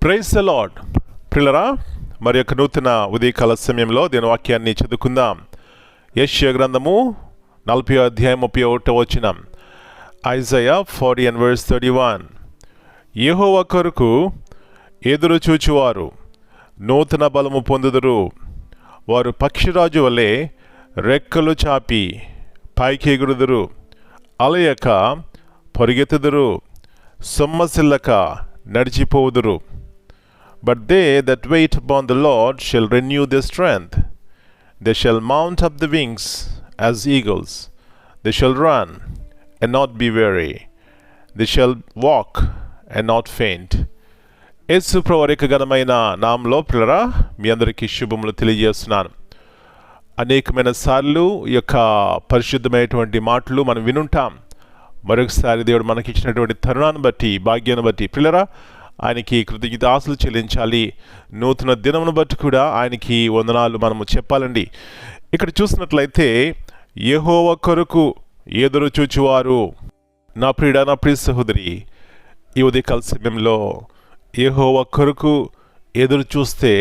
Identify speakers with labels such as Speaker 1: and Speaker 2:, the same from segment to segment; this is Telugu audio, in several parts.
Speaker 1: Praise the lord. ప్రియులారా, మరి యొక్క నూతన ఉదయకాల సమయంలో దీని వాక్యాన్ని చదువుకుందాం. యెషయా గ్రంథము 40వ అధ్యాయం 31వ వచనం. ఐజయా 40:31. యెహోవా కొరకు ఎదురు చూచువారు నూతన బలము పొందుదురు. వారు పక్షిరాజు వలె రెక్కలు చాపి పైకి ఎగురుదురు. అలయక పరిగెత్తుదురు, సొమ్మసిల్లక నడిచిపోవుదురు. But they that wait upon the Lord shall renew their strength. They shall mount up the wings as eagles. They shall run and not be weary. They shall walk and not faint. యేసు ప్రభువు యొక్క ఘనమైన నామములో ప్రియులారా, మీ అందరికీ శుభములు తెలియజేస్తున్నాను. అనేకమైన సార్లు ఈ యొక్క పరిశుద్ధమైనటువంటి మాటలు మనం వినుంటాం. మరొకసారి దేవుడు మనకి ఇచ్చినటువంటి తరుణాన్ని బట్టి, భాగ్యాన్ని బట్టి ప్రియులారా, ఆయనకి కృతజ్ఞతాస్తులు చెల్లించాలి. నూతన దినమును బట్టి కూడా ఆయనకి వందనాలు మనము చెప్పాలండి. ఇక్కడ చూసినట్లయితే యెహోవా కొరకు ఎదురు చూచువారు. నా ప్రియుడా, నా ప్రియ సహోదరి, ఈ ఉదయకాల సమయంలో యెహోవా కొరకు ఎదురు చూస్తే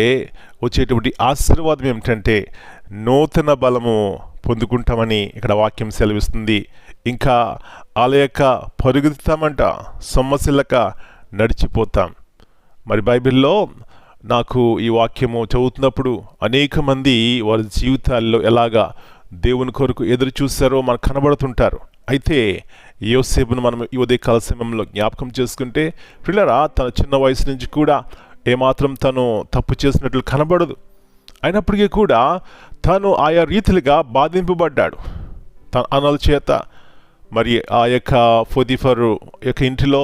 Speaker 1: వచ్చేటువంటి ఆశీర్వాదం ఏమిటంటే నూతన బలము పొందుకుంటామని ఇక్కడ వాక్యం సెలవిస్తుంది. ఇంకా ఆలయక పరుగుతామంట, సొమ్మసిల్లక నడిచిపోతాం. మరి బైబిల్లో నాకు ఈ వాక్యము చదువుతున్నప్పుడు అనేక మంది వారి జీవితాల్లో ఎలాగా దేవుని కొరకు ఎదురు చూస్తారో మనకు కనబడుతుంటారు. అయితే యోసేపును మనం ఈ ఉదయకాల సమయంలో జ్ఞాపకం చేసుకుంటే ప్రియులారా, తన చిన్న వయసు నుంచి కూడా ఏమాత్రం తను తప్పు చేసినట్లు కనబడదు. అయినప్పటికీ కూడా తను ఆయా రీతిలుగా బాధింపబడ్డాడు తన అన్నల చేత. మరి ఆ యొక్క పొతిఫరు యొక్క ఇంటిలో,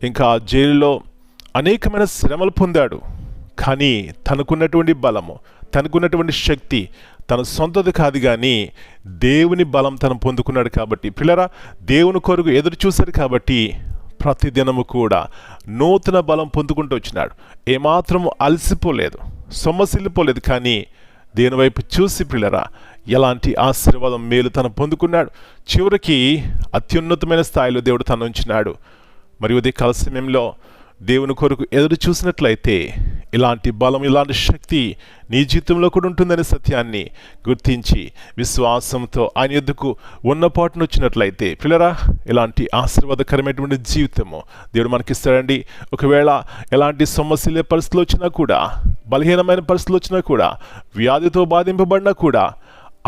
Speaker 1: ఇంకా జైలులో అనేకమైన శ్రమలు పొందాడు. కానీ తనకున్నటువంటి బలము, తనకున్నటువంటి శక్తి తన సొంతది కాదు, కానీ దేవుని బలం తను పొందుకున్నాడు. కాబట్టి పిల్లరా, దేవుని కొరకు ఎదురు చూశాడు కాబట్టి ప్రతిదినము కూడా నూతన బలం పొందుకుంటూ వచ్చినాడు. ఏమాత్రము అలసిపోలేదు, సొమ్మసిల్లిపోలేదు. కానీ దేని వైపు చూసి పిల్లరా, ఎలాంటి ఆశీర్వాదం, మేలు తను పొందుకున్నాడు. చివరికి అత్యున్నతమైన స్థాయిలో దేవుడు తను ఉంచినాడు. మరి ఉదయకాల సమయంలో దేవుని కొరకు ఎదురు చూసినట్లయితే ఇలాంటి బలం, ఇలాంటి శక్తి నీ జీవితంలో కూడా ఉంటుందనే సత్యాన్ని గుర్తించి విశ్వాసంతో ఆయన యొద్దకు ఉన్నపాటును వచ్చినట్లయితే పిల్లరా, ఇలాంటి ఆశీర్వాదకరమైనటువంటి జీవితము దేవుడు మనకిస్తాడండి. ఒకవేళ ఎలాంటి సమస్యలే పరిస్థితులు వచ్చినా కూడా, బలహీనమైన పరిస్థితులు వచ్చినా కూడా, వ్యాధితో బాధింపబడినా కూడా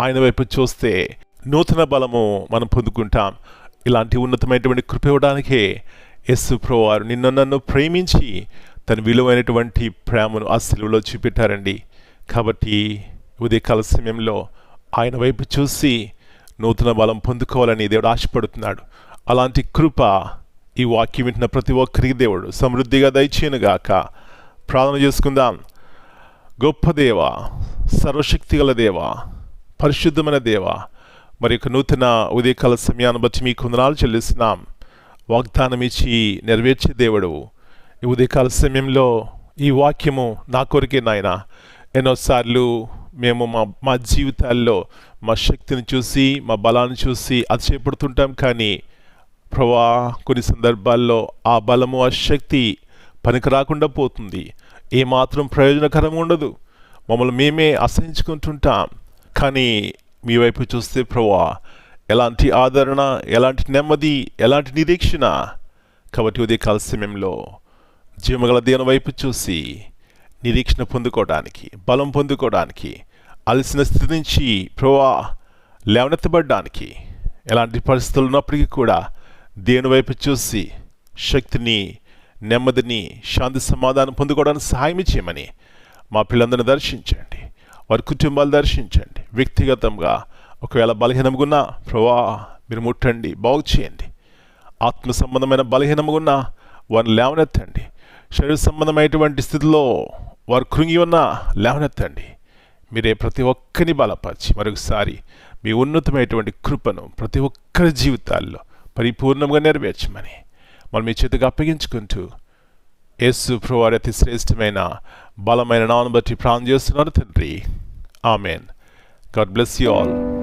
Speaker 1: ఆయన వైపు చూస్తే నూతన బలము మనం పొందుకుంటాం. ఇలాంటి ఉన్నతమైనటువంటి కృప ఇవ్వడానికే యేసు ప్రభువారు నిన్ను నన్ను ప్రేమించి తన విలువైనటువంటి ప్రేమను ఆ సిలువలో చూపెట్టారండి. కాబట్టి ఉదయకాల సమయంలో ఆయన వైపు చూసి నూతన బలం పొందుకోవాలని దేవుడు ఆశపడుతున్నాడు. అలాంటి కృప ఈ వాక్యం వింటున్న ప్రతి ఒక్కరికి దేవుడు సమృద్ధిగా దయచేయనుగాక. ప్రార్థన చేసుకుందాం. గొప్ప దేవ, సర్వశక్తి గల దేవ, పరిశుద్ధమైన దేవ, మరి యొక్క నూతన ఉదయకాల సమయాన్ని బట్టి మీకు వందనాలు చెల్లిస్తున్నాం. వాగ్దానం ఇచ్చి నెరవేర్చే దేవుడు, ఈ ఉదయకాల సమయంలో ఈ వాక్యము నా కొరికే నాయన. ఎన్నోసార్లు మేము మా జీవితాల్లో మా శక్తిని చూసి, మా బలాన్ని చూసి అతిశయపడుతుంటాం. కానీ ప్రభువా, కొన్ని సందర్భాల్లో ఆ బలము, ఆ శక్తి పనికి రాకుండా పోతుంది. ఏమాత్రం ప్రయోజనకరంగా ఉండదు. మమ్మల్ని మేమే అసహించుకుంటుంటాం. కానీ మీ వైపు చూస్తే ప్రభువా, ఎలాంటి ఆదరణ, ఎలాంటి నెమ్మది, ఎలాంటి నిరీక్షణ. కాబట్టి ఉదయకాల సమయంలో జీవగల దేవుని వైపు చూసి నిరీక్షణ పొందుకోవడానికి, బలం పొందుకోవడానికి, అలసిన స్థితి నుంచి ప్రభువా లేవనెత్తబడ్డానికి, ఎలాంటి పరిస్థితులు ఉన్నప్పటికీ కూడా దేవుని వైపు చూసి శక్తిని, నెమ్మదిని, శాంతి, సమాధానం పొందుకోవడానికి సహాయం చేయమని మా పిల్లలందరినీ దర్శించండి. వారి కుటుంబాలు దర్శించండి. వ్యక్తిగతంగా ఒకవేళ బలహీనముగున్నా ప్రభువా మీరు ముట్టండి, బాగు చేయండి. ఆత్మ సంబంధమైన బలహీనముగున్నా వారిని లేవనెత్తండి. శరీర సంబంధమైనటువంటి స్థితిలో వారు కృంగి ఉన్నా లేవనెత్తండి. మీరే ప్రతి ఒక్కరిని బలపరిచి మరొకసారి మీ ఉన్నతమైనటువంటి కృపను ప్రతి ఒక్కరి జీవితాల్లో పరిపూర్ణంగా నెరవేర్చమని మనం మీ చేతికి అప్పగించుకుంటూ యేసు ప్రభువారి అతి శ్రేష్టమైన బలమైన నామమును బట్టి ప్రార్థన చేస్తున్నారు తండ్రి. Amen. God bless you all.